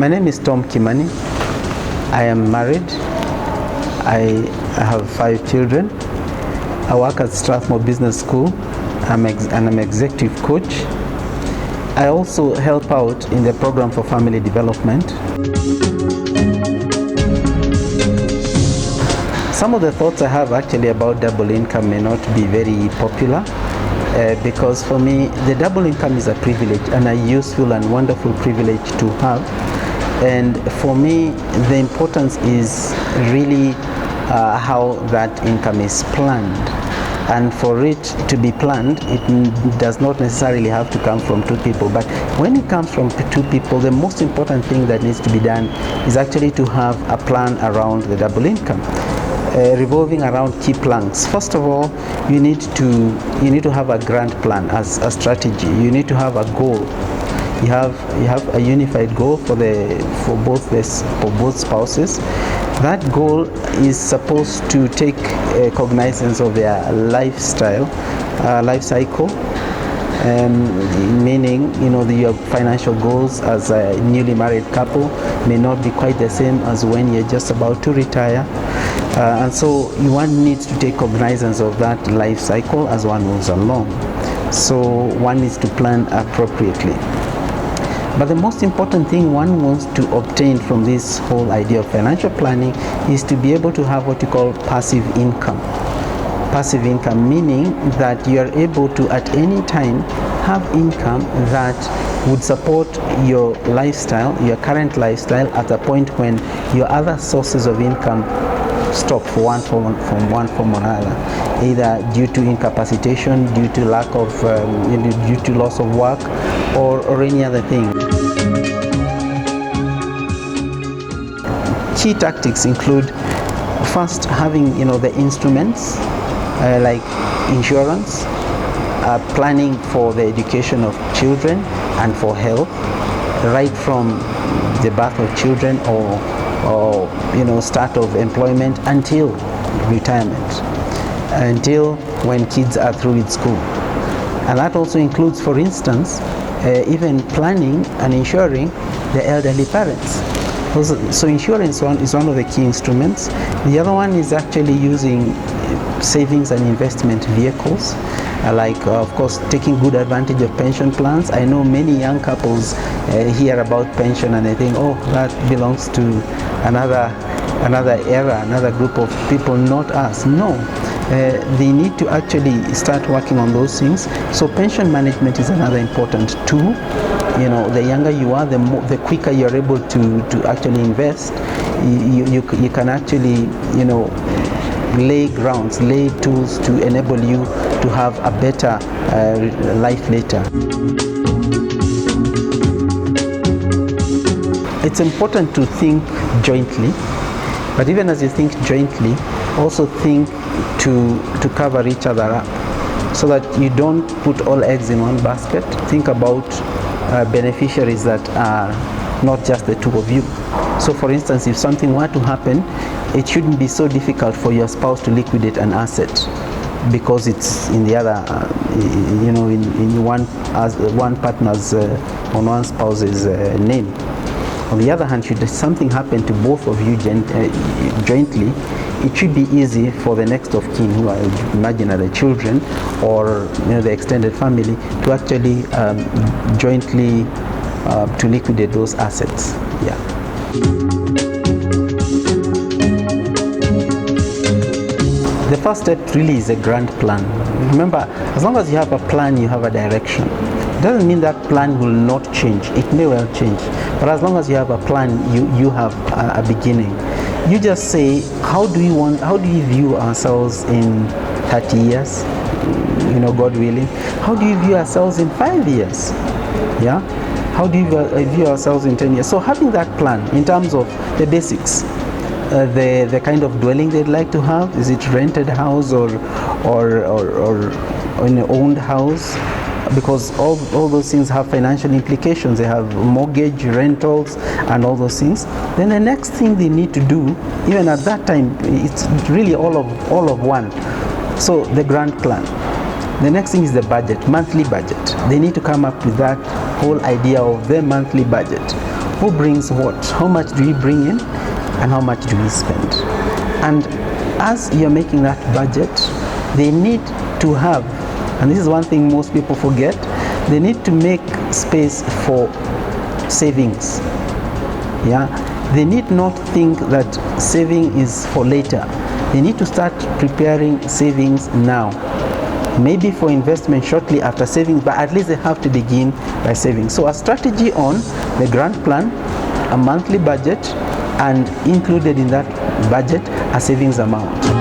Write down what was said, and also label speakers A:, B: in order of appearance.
A: My name is Tom Kimani. I am married. I have 5 children. I work at Strathmore Business School. I'm an executive coach. I also help out in the program for family development. Some of the thoughts I have actually about double income may not be very popular because for me the double income is a privilege and a useful and wonderful privilege to have. And for me the importance is really how that income is planned. And for it to be planned, it does not necessarily have to come from 2 people. But when it comes from 2 people, the most important thing that needs to be done is actually to have a plan around the double income, revolving around key planks. First of all, you need to have a grand plan as a strategy. You need to have a goal. You have a unified goal for both spouses. That goal is supposed to take cognizance of their lifestyle, life cycle, meaning your financial goals as a newly married couple may not be quite the same as when you're just about to retire, and so one needs to take cognizance of that life cycle as one moves along. So one needs to plan appropriately. But the most important thing one wants to obtain from this whole idea of financial planning is to be able to have what you call passive income. Passive income meaning that you are able to at any time have income that would support your lifestyle, your current lifestyle, at a point when your other sources of income stop from one form or another, either due to incapacitation, due to lack of, due to loss of work, or any other thing. Key tactics include first having the instruments like insurance, planning for the education of children and for health, right from the birth of children or start of employment until retirement, until when kids are through with school. And that also includes, for instance, even planning and insuring the elderly parents. So insurance is one of the key instruments. The other one is actually using savings and investment vehicles, like of course taking good advantage of pension plans. I know many young couples hear about pension and they think, oh, that belongs to another era, another group of people, not us. No, they need to actually start working on those things. So pension management is another important tool. The younger you are, the quicker you're able to actually invest. You can actually lay grounds, lay tools to enable you to have a better life later. It's important to think jointly, but even as you think jointly, also think to cover each other up, so that you don't put all eggs in one basket. Think about beneficiaries that are not just the 2 of you. So for instance, if something were to happen, it shouldn't be so difficult for your spouse to liquidate an asset because it's in the other, in one partner's, on one spouse's name. On the other hand, should something happen to both of you jointly, it should be easy for the next of kin, who I imagine are the children or the extended family, to actually jointly to liquidate those assets. Yeah. The first step really is a grand plan. Remember, as long as you have a plan, you have a direction. It doesn't mean that plan will not change. It may well change. But as long as you have a plan, you have a beginning. You just say, how do you view ourselves in 30 years? God willing. How do you view ourselves in 5 years? Yeah? How do you view ourselves in 10 years? So having that plan in terms of the basics, the kind of dwelling they'd like to have, is it rented house or an owned house? Because all those things have financial implications. They have mortgage, rentals, and all those things. Then the next thing they need to do, even at that time, it's really all of one. So the grand plan. The next thing is the budget, monthly budget. They need to come up with that whole idea of their monthly budget. who brings what, how much do we bring in and how much do we spend. And as you're making that budget, they need to have, and this is one thing most people forget, they need to make space for savings. Yeah, they need not think that saving is for later. They need to start preparing savings now. Maybe for investment shortly after savings, but at least they have to begin by saving. So a strategy on the grant plan, a monthly budget, and included in that budget a savings amount.